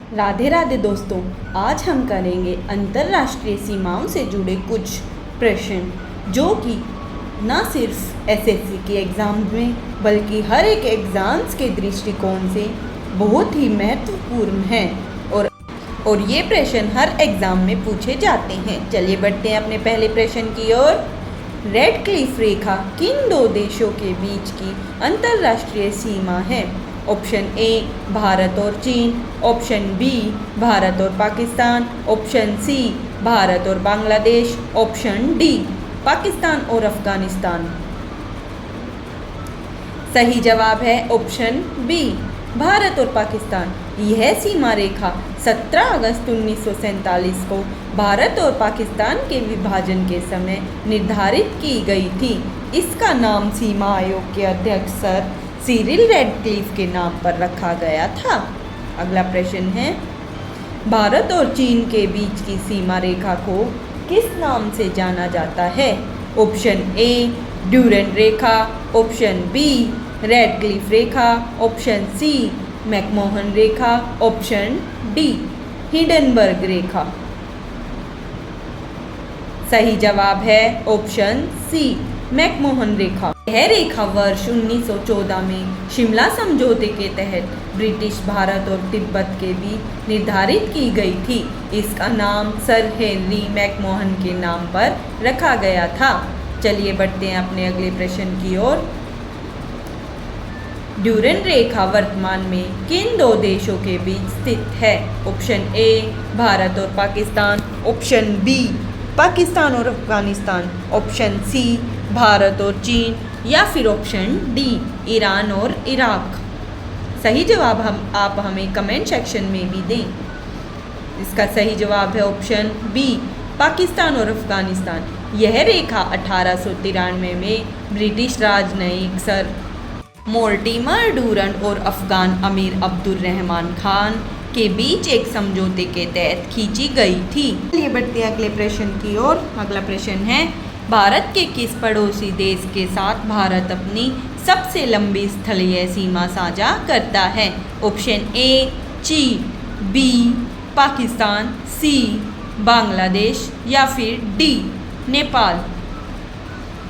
राधे राधे दोस्तों, आज हम करेंगे अंतर्राष्ट्रीय सीमाओं से जुड़े कुछ प्रश्न जो कि न सिर्फ एसएससी के एग्ज़ाम में बल्कि हर एक एग्ज़ाम्स के दृष्टिकोण से बहुत ही महत्वपूर्ण हैं और ये प्रश्न हर एग्ज़ाम में पूछे जाते हैं। चलिए बढ़ते हैं अपने पहले प्रश्न की ओर। रेड क्लिफ रेखा किन दो देशों के बीच की अंतर्राष्ट्रीय सीमा है? ऑप्शन ए भारत और चीन, ऑप्शन बी भारत और पाकिस्तान, ऑप्शन सी भारत और बांग्लादेश, ऑप्शन डी पाकिस्तान और अफगानिस्तान। सही जवाब है ऑप्शन बी भारत और पाकिस्तान। यह सीमा रेखा 17 अगस्त 1947 को भारत और पाकिस्तान के विभाजन के समय निर्धारित की गई थी। इसका नाम सीमा आयोग के अध्यक्ष सर सिरिल रैडक्लिफ के नाम पर रखा गया था। अगला प्रश्न है, भारत और चीन के बीच की सीमा रेखा को किस नाम से जाना जाता है? ऑप्शन ए ड्यूरेंट रेखा, ऑप्शन बी रैडक्लिफ रेखा, ऑप्शन सी मैकमोहन रेखा, ऑप्शन डी हिंडनबर्ग रेखा। सही जवाब है ऑप्शन सी मैकमोहन रेखा। यह रेखा वर्ष 1914 में शिमला समझौते के तहत ब्रिटिश भारत और तिब्बत के बीच निर्धारित की गई थी। इसका नाम सर हेनरी मैकमोहन के नाम पर रखा गया था। चलिए बढ़ते हैं अपने अगले प्रश्न की ओर। ड्यूरेंट रेखा वर्तमान में किन दो देशों के बीच स्थित है? ऑप्शन ए भारत और पाकिस्तान, ऑप्शन बी पाकिस्तान और अफगानिस्तान, ऑप्शन सी भारत और चीन या फिर ऑप्शन डी ईरान और इराक। सही जवाब आप हमें कमेंट सेक्शन में भी दें। इसका सही जवाब है ऑप्शन बी पाकिस्तान और अफगानिस्तान। यह रेखा 1893 में ब्रिटिश राजनयिक सर मोर्टिमर डूरंट और अफगान अमीर अब्दुल रहमान खान के बीच एक समझौते के तहत खींची गई थी। चलिए बढ़ते हैं अगले प्रश्न की ओर। अगला प्रश्न है, भारत के किस पड़ोसी देश के साथ भारत अपनी सबसे लंबी स्थलीय सीमा साझा करता है? ऑप्शन ए चीन, बी पाकिस्तान, सी बांग्लादेश या फिर डी नेपाल।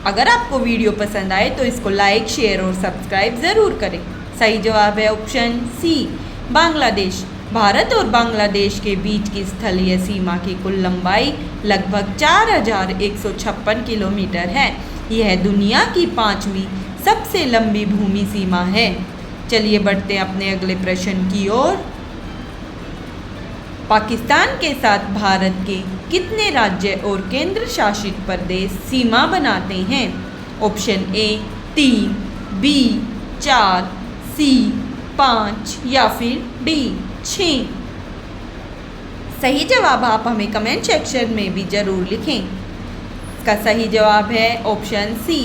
अगर आपको वीडियो पसंद आए तो इसको लाइक, शेयर और सब्सक्राइब ज़रूर करें। सही जवाब है ऑप्शन सी बांग्लादेश। भारत और बांग्लादेश के बीच की स्थलीय सीमा की कुल लंबाई लगभग 4156 किलोमीटर है। यह दुनिया की 5वीं सबसे लंबी भूमि सीमा है। चलिए बढ़ते हैं अपने अगले प्रश्न की ओर। पाकिस्तान के साथ भारत के कितने राज्य और केंद्र शासित प्रदेश सीमा बनाते हैं? ऑप्शन ए 3, बी 4, सी 5 या फिर डी 6। सही जवाब आप हमें कमेंट सेक्शन में भी ज़रूर लिखें। इसका सही जवाब है ऑप्शन सी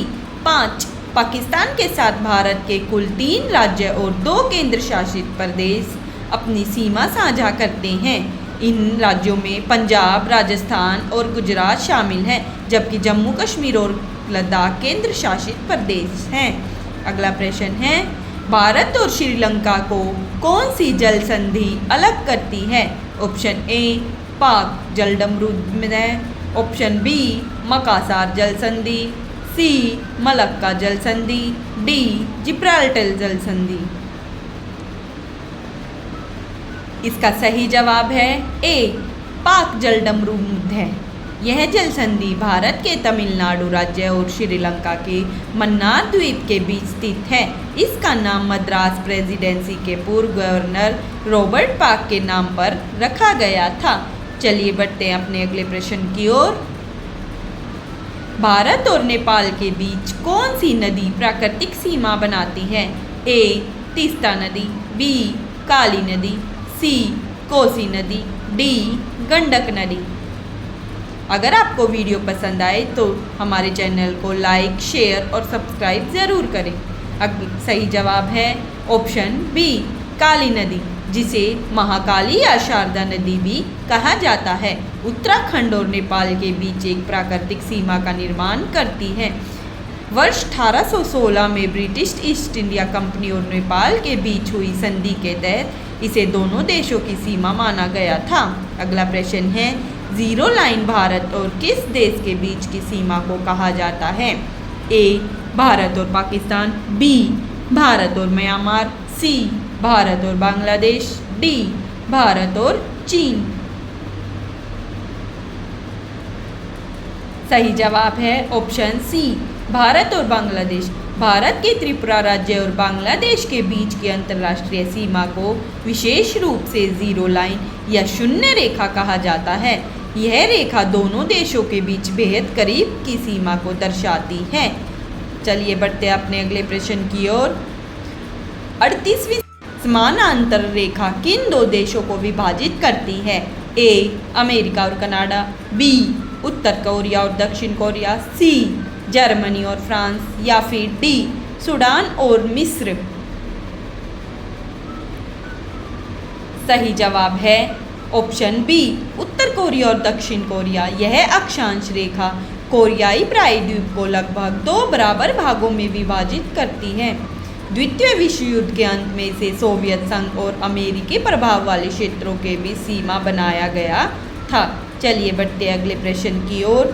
5। पाकिस्तान के साथ भारत के कुल 3 राज्य और 2 केंद्र शासित प्रदेश अपनी सीमा साझा करते हैं। इन राज्यों में पंजाब, राजस्थान और गुजरात शामिल हैं, जबकि जम्मू कश्मीर और लद्दाख केंद्र शासित प्रदेश हैं। अगला प्रश्न है, भारत और श्रीलंका को कौन सी जल संधि अलग करती है? ऑप्शन ए पाक जलडमरूद्रह, ऑप्शन बी मकासार जल संधि, सी मलक्का जल संधि, डी जिब्राल्टर जल संधि। इसका सही जवाब है ए पाक जलडमरूद्रह। यह जल संधि भारत के तमिलनाडु राज्य और श्रीलंका के मन्नार द्वीप के बीच स्थित है। इसका नाम मद्रास प्रेसिडेंसी के पूर्व गवर्नर रॉबर्ट पाक के नाम पर रखा गया था। चलिए बढ़ते हैं अपने अगले प्रश्न की ओर। भारत और नेपाल के बीच कौन सी नदी प्राकृतिक सीमा बनाती है? ए तीस्ता नदी, बी काली नदी, सी कोसी नदी, डी गंडक नदी। अगर आपको वीडियो पसंद आए तो हमारे चैनल को लाइक, शेयर और सब्सक्राइब ज़रूर करें। सही जवाब है ऑप्शन बी काली नदी, जिसे महाकाली या शारदा नदी भी कहा जाता है। उत्तराखंड और नेपाल के बीच एक प्राकृतिक सीमा का निर्माण करती है। वर्ष 1816 में ब्रिटिश ईस्ट इंडिया कंपनी और नेपाल के बीच हुई संधि के तहत इसे दोनों देशों की सीमा माना गया था। अगला प्रश्न है, जीरो लाइन भारत और किस देश के बीच की सीमा को कहा जाता है? ए. भारत और पाकिस्तान, बी. भारत और म्यांमार, सी. भारत और बांग्लादेश, डी. भारत और चीन। सही जवाब है ऑप्शन सी, भारत और बांग्लादेश। भारत के त्रिपुरा राज्य और बांग्लादेश के बीच की अंतर्राष्ट्रीय सीमा को विशेष रूप से जीरो लाइन या शून्य रेखा कहा जाता है। यह रेखा दोनों देशों के बीच बेहद करीब की सीमा को दर्शाती है। चलिए बढ़ते अपने अगले प्रश्न की ओर। 38वीं समानांतर रेखा किन दो देशों को विभाजित करती है? ए. अमेरिका और कनाडा, बी. उत्तर कोरिया और दक्षिण कोरिया, सी. जर्मनी और फ्रांस, या फिर डी. सूडान और मिस्र। सही जवाब है ऑप्शन बी, उत्तर कोरिया और दक्षिण कोरिया। यह अक्षांश रेखा कोरियाई प्रायद्वीप को लगभग 2 बराबर भागों में विभाजित करती है। द्वितीय विश्व युद्ध के अंत में इसे सोवियत संघ और अमेरिकी प्रभाव वाले क्षेत्रों के बीच सीमा बनाया गया था। चलिए बढ़ते अगले प्रश्न की ओर।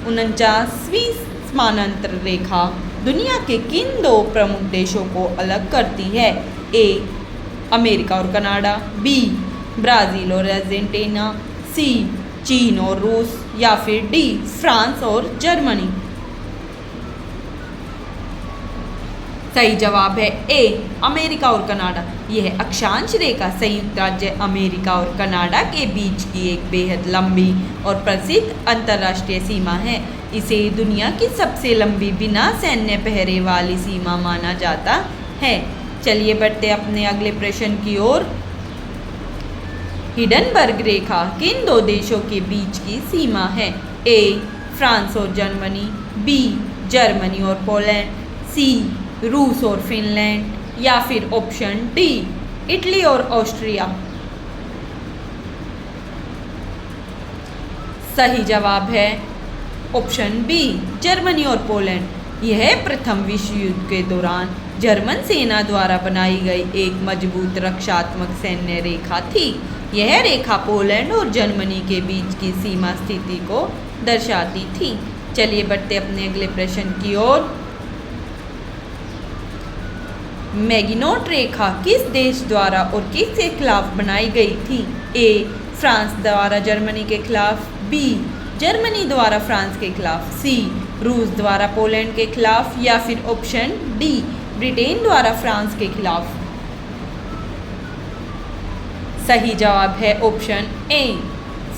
49वीं समानांतर रेखा दुनिया के किन दो प्रमुख देशों को अलग करती है? ए. अमेरिका और कनाडा, बी. ब्राज़ील और अर्जेंटीना, सी. चीन और रूस, या फिर डी. फ्रांस और जर्मनी। सही जवाब है ए. अमेरिका और कनाडा। यह अक्षांश रेखा संयुक्त राज्य अमेरिका और कनाडा के बीच की एक बेहद लंबी और प्रसिद्ध अंतर्राष्ट्रीय सीमा है। इसे दुनिया की सबसे लंबी बिना सैन्य पहरे वाली सीमा माना जाता है। चलिए बढ़ते अपने अगले प्रश्न की ओर। हिडनबर्ग रेखा किन दो देशों के बीच की सीमा है? ए. फ्रांस और जर्मनी, बी. जर्मनी और पोलैंड, सी. रूस और फिनलैंड, या फिर ऑप्शन डी. इटली और ऑस्ट्रिया। सही जवाब है ऑप्शन बी, जर्मनी और पोलैंड। यह प्रथम विश्व युद्ध के दौरान जर्मन सेना द्वारा बनाई गई एक मजबूत रक्षात्मक सैन्य रेखा थी। यह रेखा पोलैंड और जर्मनी के बीच की सीमा स्थिति को दर्शाती थी। चलिए बढ़ते अपने अगले प्रश्न की ओर। मैगिनोट रेखा किस देश द्वारा और किसके खिलाफ बनाई गई थी? ए. फ्रांस द्वारा जर्मनी के खिलाफ, बी. जर्मनी द्वारा फ्रांस के खिलाफ, सी. रूस द्वारा पोलैंड के खिलाफ, या फिर ऑप्शन डी. ब्रिटेन द्वारा फ्रांस के खिलाफ। सही जवाब है ऑप्शन ए,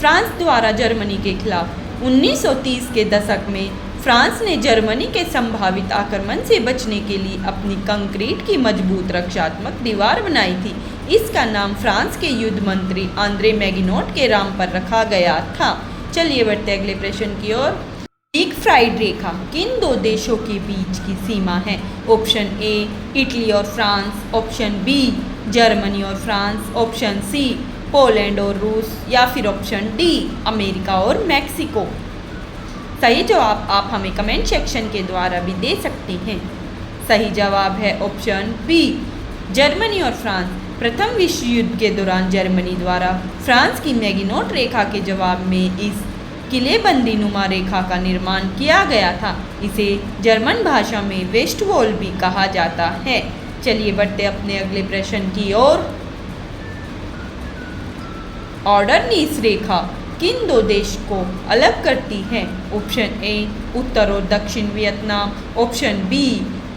फ्रांस द्वारा जर्मनी के खिलाफ। 1930 के दशक में फ्रांस ने जर्मनी के संभावित आक्रमण से बचने के लिए अपनी कंक्रीट की मजबूत रक्षात्मक दीवार बनाई थी। इसका नाम फ्रांस के युद्ध मंत्री आंद्रे मैगिनोट के नाम पर रखा गया था। चलिए बढ़ते अगले प्रश्न की ओर। सिगफ्राइड रेखा किन दो देशों के बीच की सीमा है? ऑप्शन ए, इटली और फ्रांस, ऑप्शन बी, जर्मनी और फ्रांस, ऑप्शन सी, पोलैंड और रूस, या फिर ऑप्शन डी, अमेरिका और मैक्सिको। सही जवाब आप हमें कमेंट सेक्शन के द्वारा भी दे सकते हैं। सही जवाब है ऑप्शन बी, जर्मनी और फ्रांस। प्रथम विश्व युद्ध के दौरान जर्मनी द्वारा फ्रांस की मैगिनोट रेखा के जवाब में इस किलेबंदी नुमा रेखा का निर्माण किया गया था। इसे जर्मन भाषा में वेस्ट वॉल भी कहा जाता है। चलिए बढ़ते अपने अगले प्रश्न की ओर। ऑर्डरनीस रेखा किन दो देश को अलग करती है? ऑप्शन ए, उत्तर और दक्षिण वियतनाम, ऑप्शन बी,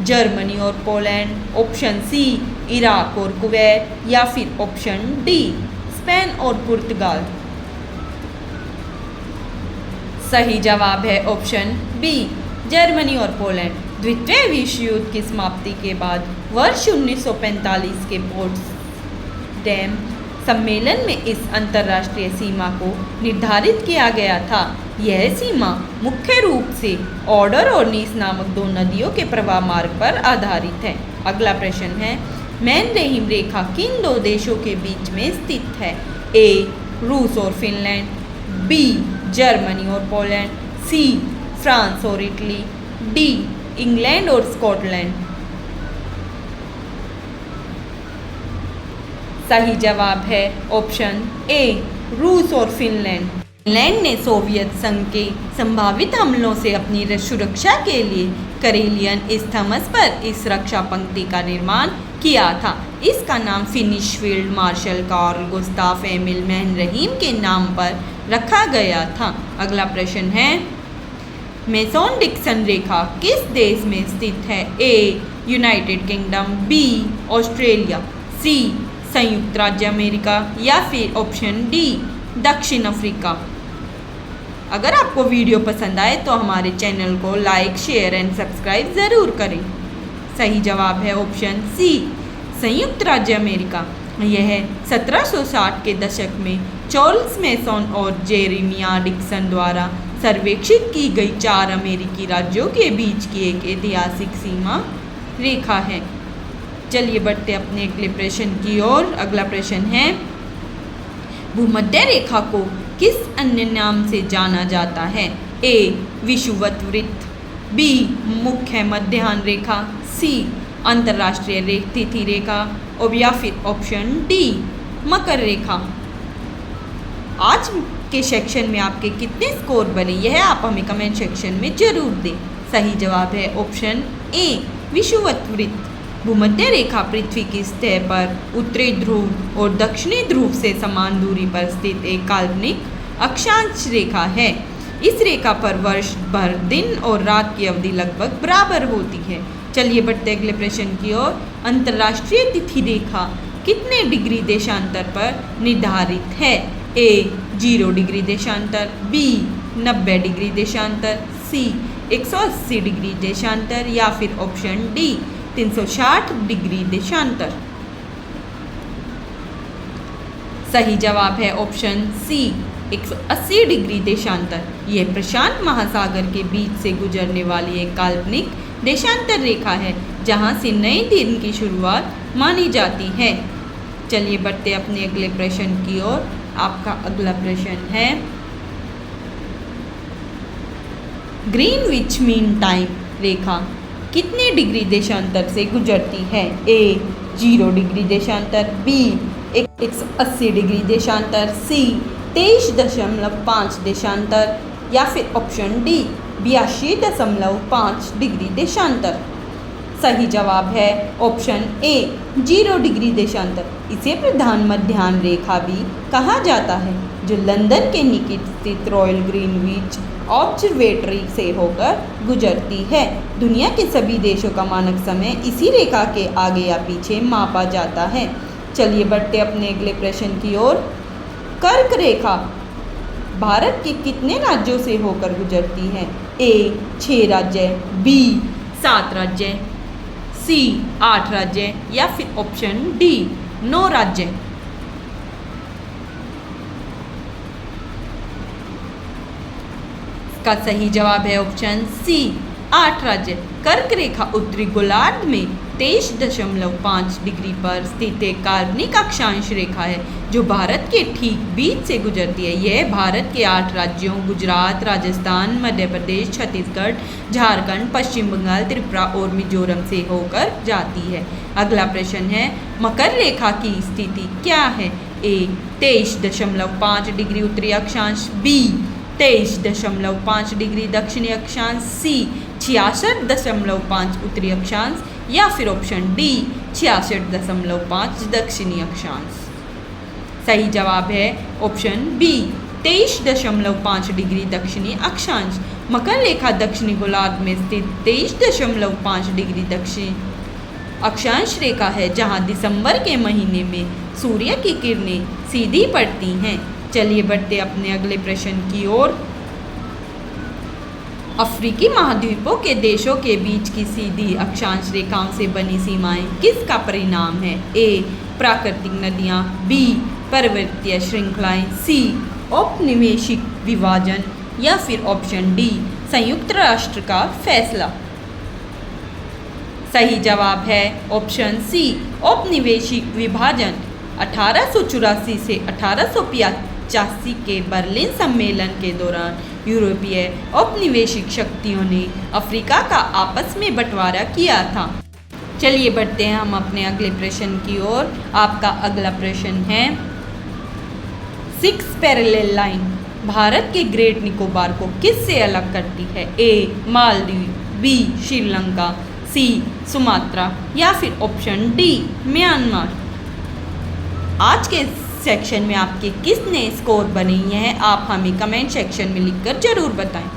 जर्मनी और पोलैंड, ऑप्शन सी, इराक और कुवैत, या फिर ऑप्शन डी, स्पेन और पुर्तगाल। सही जवाब है ऑप्शन बी, जर्मनी और पोलैंड। द्वितीय विश्व युद्ध की समाप्ति के बाद वर्ष 1945 के पोट्सडैम सम्मेलन में इस अंतर्राष्ट्रीय सीमा को निर्धारित किया गया था। यह सीमा मुख्य रूप से ऑर्डर और नीस नामक दो नदियों के प्रवाह मार्ग पर आधारित है। अगला प्रश्न है, मैनरहेम रेखा किन दो देशों के बीच में स्थित है? ए, रूस और फिनलैंड, बी, जर्मनी और पोलैंड, सी, फ्रांस और इटली, डी, इंग्लैंड और स्कॉटलैंड। सही जवाब है ऑप्शन ए रूस और फिनलैंड। फिनलैंड ने सोवियत संघ के संभावित हमलों से अपनी सुरक्षा के लिए करेलियन इस्थमस पर इस रक्षा पंक्ति का निर्माण किया था। इसका नाम Finnish field marshal Carl Gustaf Emil Mannerheim के नाम पर रखा गया था। अगला प्रश्न है, मेसन डिक्सन रेखा किस देश में स्थित है? ए यूनाइटेड किंगडम, बी ऑस्ट्रेलिया, सी संयुक्त राज्य अमेरिका या फिर ऑप्शन डी दक्षिण अफ्रीका। अगर आपको वीडियो पसंद आए तो हमारे चैनल को लाइक, शेयर एंड सब्सक्राइब ज़रूर करें। सही जवाब है ऑप्शन सी संयुक्त राज्य अमेरिका। यह 1760 के दशक में चार्ल्स मेसन और जेरेमिया डिक्सन द्वारा सर्वेक्षित की गई 4 अमेरिकी राज्यों के बीच की एक ऐतिहासिक सीमा रेखा है। चलिए बढ़ते अपने अगले प्रश्न की ओर। अगला प्रश्न है, भूमध्य रेखा को किस अन्य नाम से जाना जाता है? ए विषुवत वृत्त, बी मुख्य मध्याह्न रेखा, सी अंतर्राष्ट्रीय तिथि रेखा और या फिर ऑप्शन डी मकर रेखा। आज के सेक्शन में आपके कितने स्कोर बने यह आप हमें कमेंट सेक्शन में जरूर दें। सही जवाब है ऑप्शन ए विषुवत वृत्त। भूमध्य रेखा पृथ्वी की सतह पर उत्तरी ध्रुव और दक्षिणी ध्रुव से समान दूरी पर स्थित एक काल्पनिक अक्षांश रेखा है। इस रेखा पर वर्ष भर दिन और रात की अवधि लगभग बराबर होती है। चलिए बढ़ते अगले प्रश्न की ओर। अंतर्राष्ट्रीय तिथि रेखा कितने डिग्री देशांतर पर निर्धारित है? ए 0 डिग्री देशांतर, बी 90 डिग्री देशांतर, सी 180 डिग्री देशांतर या फिर ऑप्शन डी 360 डिग्री देशांतर। सही जवाब है ऑप्शन सी 180 डिग्री देशांतर। यह प्रशांत महासागर के बीच से गुजरने वाली एक काल्पनिक देशांतर रेखा है जहां से नए दिन की शुरुआत मानी जाती है। चलिए बढ़ते अपने अगले प्रश्न की ओर। आपका अगला प्रश्न है, ग्रीनविच मीन टाइम रेखा कितने डिग्री देशांतर से गुजरती है? ए 0 डिग्री देशांतर, बी 180 डिग्री देशांतर, सी 23.5 देशांतर या फिर ऑप्शन डी 82.5 डिग्री देशांतर। सही जवाब है ऑप्शन ए 0 डिग्री देशांतर। इसे प्रधान मध्याह्न रेखा भी कहा जाता है जो लंदन के निकट स्थित रॉयल ग्रीनविच ऑब्जर्वेटरी से होकर गुजरती है। दुनिया के सभी देशों का मानक समय इसी रेखा के आगे या पीछे मापा जाता है। चलिए बढ़ते अपने अगले प्रश्न की ओर। कर्क रेखा भारत के कितने राज्यों से होकर गुजरती है? ए 6 राज्य, बी 7 राज्य, सी 8 राज्य या फिर ऑप्शन डी 9 राज्य। का सही जवाब है ऑप्शन सी 8 राज्य। कर्क रेखा उत्तरी गोलार्ध में 23.5 डिग्री पर स्थित एक काल्पनिक अक्षांश रेखा है जो भारत के ठीक बीच से गुजरती है। यह भारत के 8 राज्यों गुजरात, राजस्थान, मध्य प्रदेश, छत्तीसगढ़, झारखंड, पश्चिम बंगाल, त्रिपुरा और मिजोरम से होकर जाती है। अगला प्रश्न है, मकर रेखा की स्थिति क्या है? ए 23.5 डिग्री उत्तरी अक्षांश, बी 23.5 डिग्री दक्षिणी अक्षांश, सी 66.5 उत्तरी अक्षांश या फिर ऑप्शन डी 66.5 दक्षिणी अक्षांश। सही जवाब है ऑप्शन बी 23.5 डिग्री दक्षिणी अक्षांश। मकर रेखा दक्षिणी गोलार्ध में स्थित 23.5 डिग्री दक्षिणी अक्षांश रेखा है जहां दिसंबर के महीने में सूर्य की किरणें सीधी पड़ती हैं। चलिए बढ़ते अपने अगले प्रश्न की ओर। अफ्रीकी महाद्वीपों के देशों के बीच की सीधी अक्षांश रेखाओं से बनी सीमाएं किसका परिणाम है? ए प्राकृतिक नदियां, बी पर्वतीय श्रृंखलाएं, सी औपनिवेशिक विभाजन या फिर ऑप्शन डी संयुक्त राष्ट्र का फैसला। सही जवाब है ऑप्शन सी औपनिवेशिक विभाजन। 1884 से 1885 के बर्लिन सम्मेलन के दौरान यूरोपीय औपनिवेशिक शक्तियों ने अफ्रीका का आपस में बंटवारा किया था। चलिए बढ़ते हैं हम अपने अगले प्रश्न की ओर। आपका अगला प्रश्न है, 6 पैरेलल लाइन भारत के ग्रेट निकोबार को किससे अलग करती है? ए मालदीव, बी श्रीलंका, सी सुमात्रा या फिर ऑप्शन डी म्यांमार। आज के सेक्शन में आपके किसने स्कोर बनाई है, आप हमें कमेंट सेक्शन में लिखकर जरूर बताएं।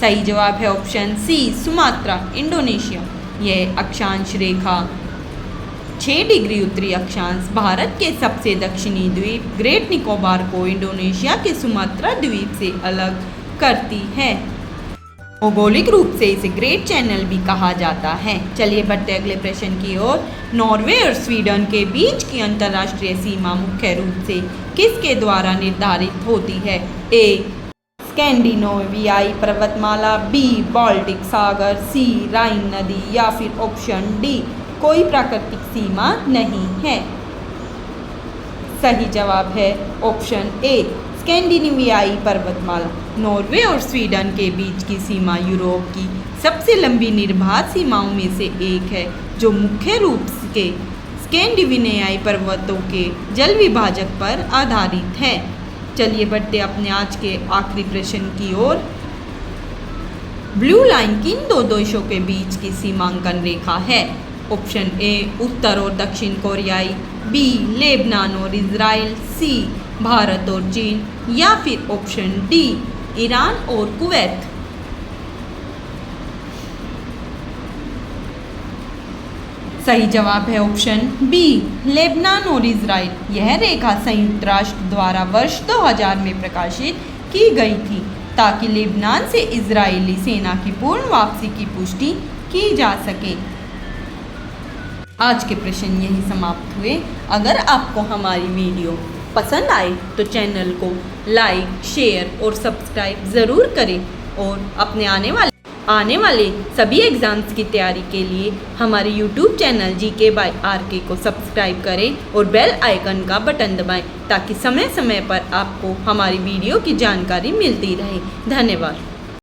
सही जवाब है ऑप्शन सी सुमात्रा, इंडोनेशिया। यह अक्षांश रेखा 6 डिग्री उत्तरी अक्षांश भारत के सबसे दक्षिणी द्वीप ग्रेट निकोबार को इंडोनेशिया के सुमात्रा द्वीप से अलग करती है। भौगोलिक रूप से इसे ग्रेट चैनल भी कहा जाता है। चलिए बढ़ते अगले प्रश्न की ओर। नॉर्वे और स्वीडन के बीच की अंतर्राष्ट्रीय सीमा मुख्य रूप से किसके द्वारा निर्धारित होती है? ए स्कैंडिनेवियाई पर्वतमाला, बी बाल्टिक सागर, सी राइन नदी या फिर ऑप्शन डी कोई प्राकृतिक सीमा नहीं है। सही जवाब है ऑप्शन ए स्कैंडिनेवियाई पर्वतमाला। नॉर्वे और स्वीडन के बीच की सीमा यूरोप की सबसे लंबी निर्बाध सीमाओं में से एक है, जो मुख्य रूप से स्कैंडिनेवियाई पर्वतों के जल विभाजक पर आधारित है। चलिए बढ़ते अपने आज के आखिरी प्रश्न की ओर। ब्लू लाइन किन दो देशों के बीच की सीमांकन रेखा है? ऑप्शन ए उत्तर और दक्षिण कोरियाई, बी लेबनान और इजराइल, सी भारत और चीन या फिर ऑप्शन डी ईरान और कुवैत। सही जवाब है ऑप्शन बी लेबनान और इजराइल। यह रेखा संयुक्त राष्ट्र द्वारा वर्ष 2000 में प्रकाशित की गई थी ताकि लेबनान से इजरायली सेना की पूर्ण वापसी की पुष्टि की जा सके। आज के प्रश्न यही समाप्त हुए। अगर आपको हमारी वीडियो पसंद आए तो चैनल को लाइक, शेयर और सब्सक्राइब ज़रूर करें और अपने आने वाले सभी एग्ज़ाम्स की तैयारी के लिए हमारे YouTube channel GK by RK को सब्सक्राइब करें और बेल आइकन का बटन दबाएं ताकि समय समय पर आपको हमारी वीडियो की जानकारी मिलती रहे। धन्यवाद।